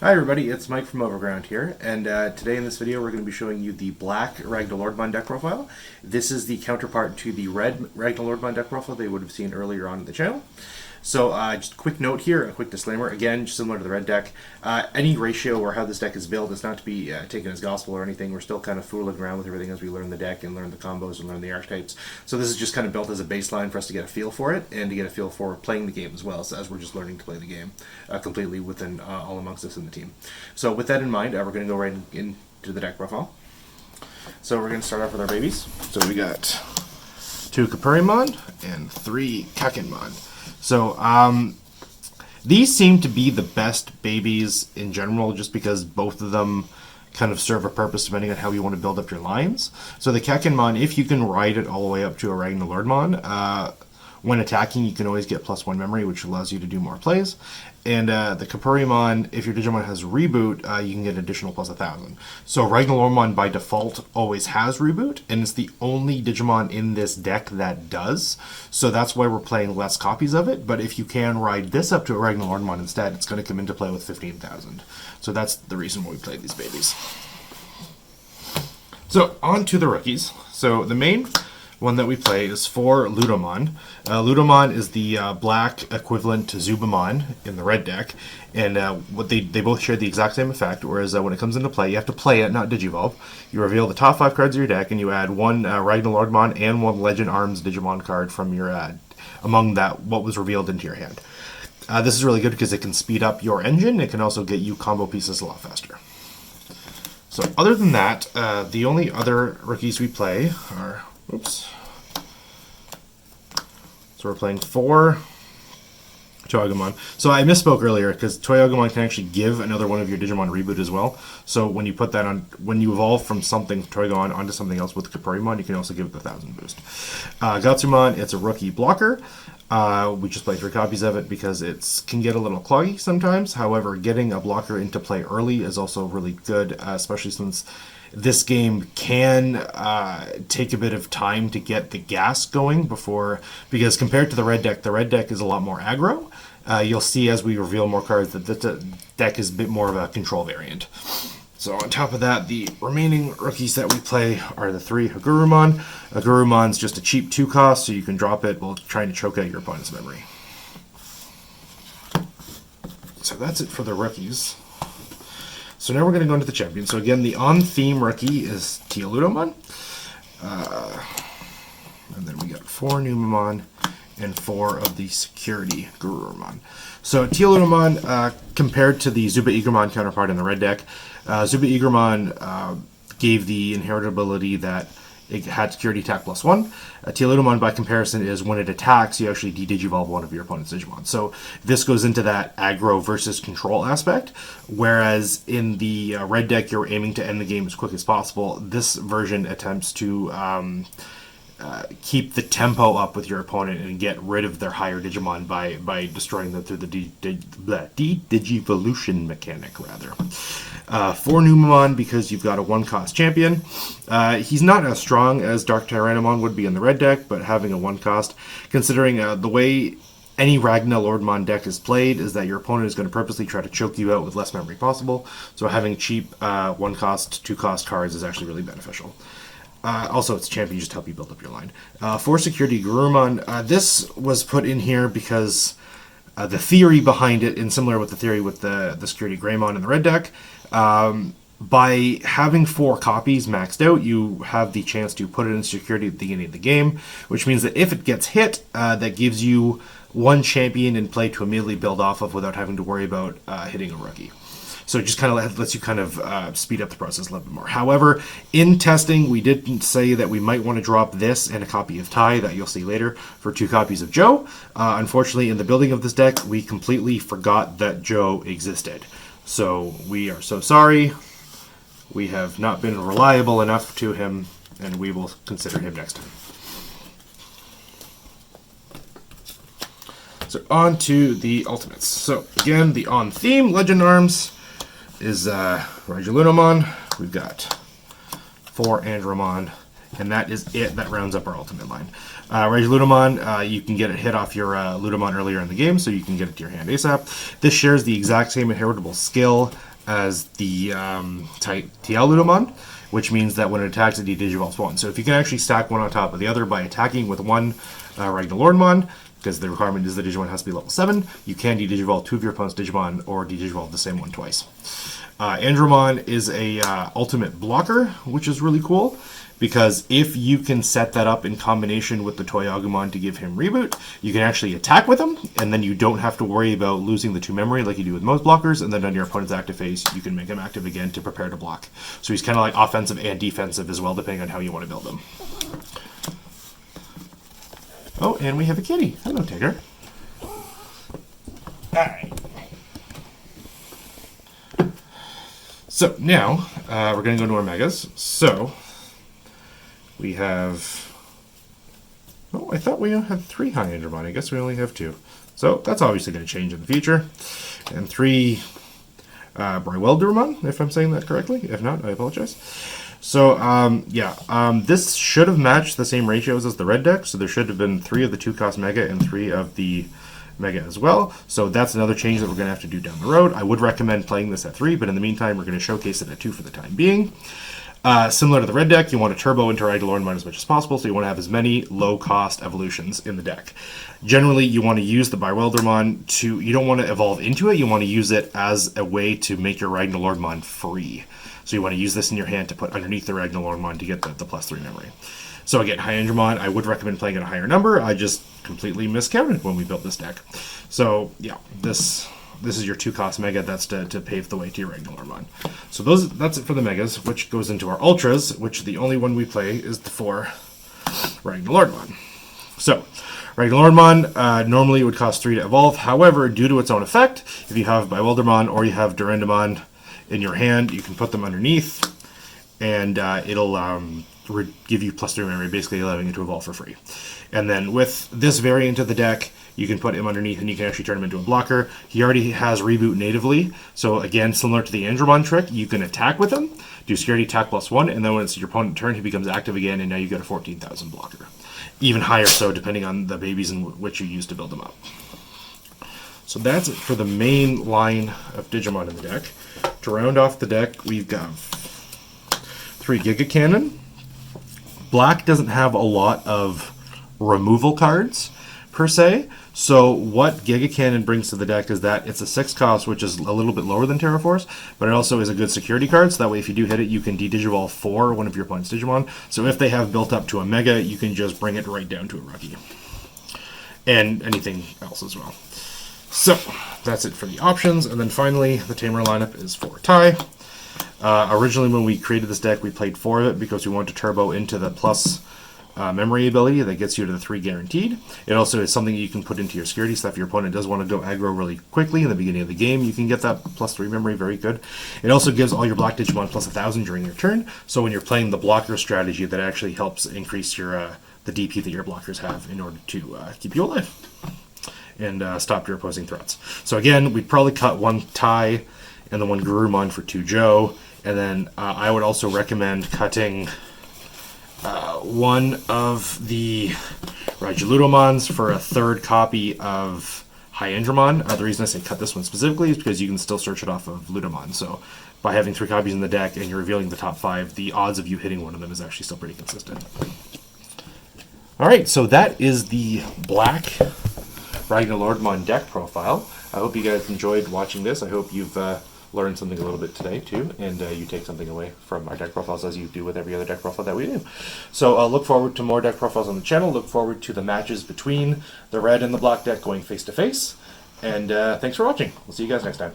Hi everybody, it's Mike from Overground here, and today in this video we're going to be showing you the black Ragnaloardmon deck profile. This is the counterpart to the red Ragnaloardmon deck profile they would have seen earlier on in the channel. So just a quick note here, a quick disclaimer, again, just similar to the red deck, any ratio or how this deck is built is not to be taken as gospel or anything. We're still kind of fooling around with everything as we learn the deck and learn the combos and learn the archetypes. So this is just kind of built as a baseline for us to get a feel for it and to get a feel for playing the game as well, so as we're just learning to play the game completely within all amongst us in the team. So with that in mind, we're going to go right into the deck profile. So we're going to start off with our babies. So we got 2 Kapurimon and 3 Kakenmon. So, these seem to be the best babies in general, just because both of them kind of serve a purpose depending on how you want to build up your lines. So the Kakenmon, if you can ride it all the way up to a Ragnaloardmon, when attacking you can always get +1 memory, which allows you to do more plays. And the Kapurimon, if your Digimon has Reboot, you can get additional +1000. So Ragnaloardmon by default always has Reboot, and it's the only Digimon in this deck that does. So that's why we're playing less copies of it, but if you can ride this up to a Ragnaloardmon instead, it's going to come into play with 15,000. So that's the reason why we play these babies. So on to the rookies. So the main one that we play is for Ludomon. Ludomon is the black equivalent to Zubamon in the red deck, and what they both share the exact same effect, whereas when it comes into play, you have to play it, not Digivolve. You reveal the top 5 cards of your deck, and you add 1 Ragnaloardmon and 1 Legend Arms Digimon card from your among that what was revealed into your hand. This is really good because it can speed up your engine. It can also get you combo pieces a lot faster. So other than that, the only other rookies we play are... Oops. So we're playing 4 Toyagumon. So I misspoke earlier because Toyagumon can actually give another one of your Digimon Reboot as well. So when you put that on, when you evolve from something Toyagumon onto something else with Kapurimon, you can also give it the 1000 boost. Gatsumon, it's a rookie blocker. We just play 3 copies of it because it can get a little cloggy sometimes. However, getting a blocker into play early is also really good, especially since this game can take a bit of time to get the gas going because compared to the red deck is a lot more aggro. You'll see as we reveal more cards that the deck is a bit more of a control variant. So on top of that, the remaining rookies that we play are the 3 Agurumon. Agurumon's just a cheap 2 cost, so you can drop it while trying to choke out your opponent's memory. So that's it for the rookies. So now we're going to go into the champion. So again, the on-theme rookie is Ludomon. And then we got 4 Numamon and 4 of the security Gururumon. So Ludomon, compared to the Zuba Igromon counterpart in the red deck, Zuba Igromon gave the inherited ability that it had security attack +1. Ludomon, by comparison, is when it attacks, you actually de-digivolve one of your opponent's Digimon. So this goes into that aggro versus control aspect, whereas in the red deck, you're aiming to end the game as quick as possible. This version attempts to keep the tempo up with your opponent and get rid of their higher Digimon by destroying them through the de-digivolution mechanic, rather. 4 Numamon because you've got a 1-cost champion. He's not as strong as Dark Tyrannomon would be in the red deck, but having a 1-cost, considering the way any Ragnaloardmon deck is played is that your opponent is going to purposely try to choke you out with less memory possible, so having cheap 1-cost, 2-cost cards is actually really beneficial. Also, it's champion just to help you build up your line. 4 security Gururumon. This was put in here because the theory behind it, and similar with the theory with the security Greymon in the red deck, by having 4 copies maxed out, you have the chance to put it in security at the beginning of the game, which means that if it gets hit, that gives you 1 champion in play to immediately build off of without having to worry about hitting a rookie. So it just kind of lets you kind of speed up the process a little bit more. However, in testing, we did say that we might want to drop this and a copy of Tai that you'll see later for 2 copies of Joe. Unfortunately, in the building of this deck, we completely forgot that Joe existed. So we are so sorry. We have not been reliable enough to him, and we will consider him next time. So on to the ultimates. So again, the on-theme Legend Arms is Ragnaloardmon. We've got 4 Andromon, and that is it. That rounds up our ultimate line. Ragnaloardmon, you can get it hit off your Ludamon earlier in the game, so you can get it to your hand ASAP. This shares the exact same inheritable skill as the Tialudomon, which means that when it attacks, it de-digivolves one. So if you can actually stack one on top of the other by attacking with one Ragnaloardmon, because the requirement is the Digimon has to be level 7, you can de-digivolve 2 of your opponent's Digimon or de-digivolve the same one twice. Andromon is a ultimate blocker, which is really cool, because if you can set that up in combination with the Toyagumon to give him reboot, you can actually attack with him, and then you don't have to worry about losing the 2 memory like you do with most blockers, and then on your opponent's active phase, you can make him active again to prepare to block. So he's kind of like offensive and defensive as well, depending on how you want to build him. Oh, and we have a kitty. Hello, Tigger. Alright. So, now, we're going to go into our megas. So, we have... Oh, I thought we had 3 high Andromon. I guess we only have 2. So, that's obviously going to change in the future. And 3 Ragnaloardmon, if I'm saying that correctly. If not, I apologize. So, this should have matched the same ratios as the red deck, so there should have been 3 of the 2-cost Mega and 3 of the Mega as well. So that's another change that we're going to have to do down the road. I would recommend playing this at 3, but in the meantime, we're going to showcase it at 2 for the time being. Similar to the red deck, you want to turbo into Ragnaloardmon as much as possible, so you want to have as many low-cost evolutions in the deck. Generally, you want to use the Ragnaloardmon to... You don't want to evolve into it, you want to use it as a way to make your Ragnaloardmon free. So you want to use this in your hand to put underneath the Ragnaloardmon to get the +3 memory. So again, high Andromon, I would recommend playing at a higher number. I just completely miscounted when we built this deck. So yeah, this is your 2-cost Mega. That's to pave the way to your Ragnaloardmon. So that's it for the Megas, which goes into our Ultras, which the only one we play is the 4 Ragnaloardmon. So, Ragnaloardmon normally it would cost 3 to evolve. However, due to its own effect, if you have Bewildermon or you have Durandamon in your hand, you can put them underneath, and it'll give you +3 memory, basically allowing it to evolve for free. And then with this variant of the deck, you can put him underneath and you can actually turn him into a blocker. He already has reboot natively, so again, similar to the Andromon trick, you can attack with him, do security attack +1, and then when it's your opponent's turn, he becomes active again, and now you get a 14,000 blocker. Even higher so, depending on the babies in which you use to build them up. So that's it for the main line of Digimon in the deck. To round off the deck, we've got 3 Giga Cannon. Black doesn't have a lot of removal cards, per se. So what Giga Cannon brings to the deck is that it's a 6-cost, which is a little bit lower than Terra Force, but it also is a good security card, so that way if you do hit it, you can de-digivolve 4 one of your opponent's Digimon. So if they have built up to a Mega, you can just bring it right down to a Rookie. And anything else as well. So, that's it for the options, and then finally, the Tamer lineup is 4 Tai. Originally, when we created this deck, we played 4 of it because we wanted to turbo into the plus memory ability that gets you to the 3 guaranteed. It also is something you can put into your security, so if your opponent does want to go aggro really quickly in the beginning of the game, you can get that +3 memory very good. It also gives all your black Digimon +1,000 during your turn, so when you're playing the blocker strategy, that actually helps increase your the DP that your blockers have in order to keep you alive and stop your opposing threats. So again, we'd probably cut 1 Tai and the 1 Garurumon for 2 Joe, and then I would also recommend cutting 1 of the Ragnaloardmons for a 3rd copy of High Andromon. The reason I say cut this one specifically is because you can still search it off of Ludamon. So by having 3 copies in the deck and you're revealing the top 5, the odds of you hitting one of them is actually still pretty consistent. Alright, so that is the black Ragnaloardmon deck profile. I hope you guys enjoyed watching this. I hope you've learned something a little bit today too, and you take something away from our deck profiles as you do with every other deck profile that we do. So look forward to more deck profiles on the channel. Look forward to the matches between the red and the black deck going face to face. And thanks for watching. We'll see you guys next time.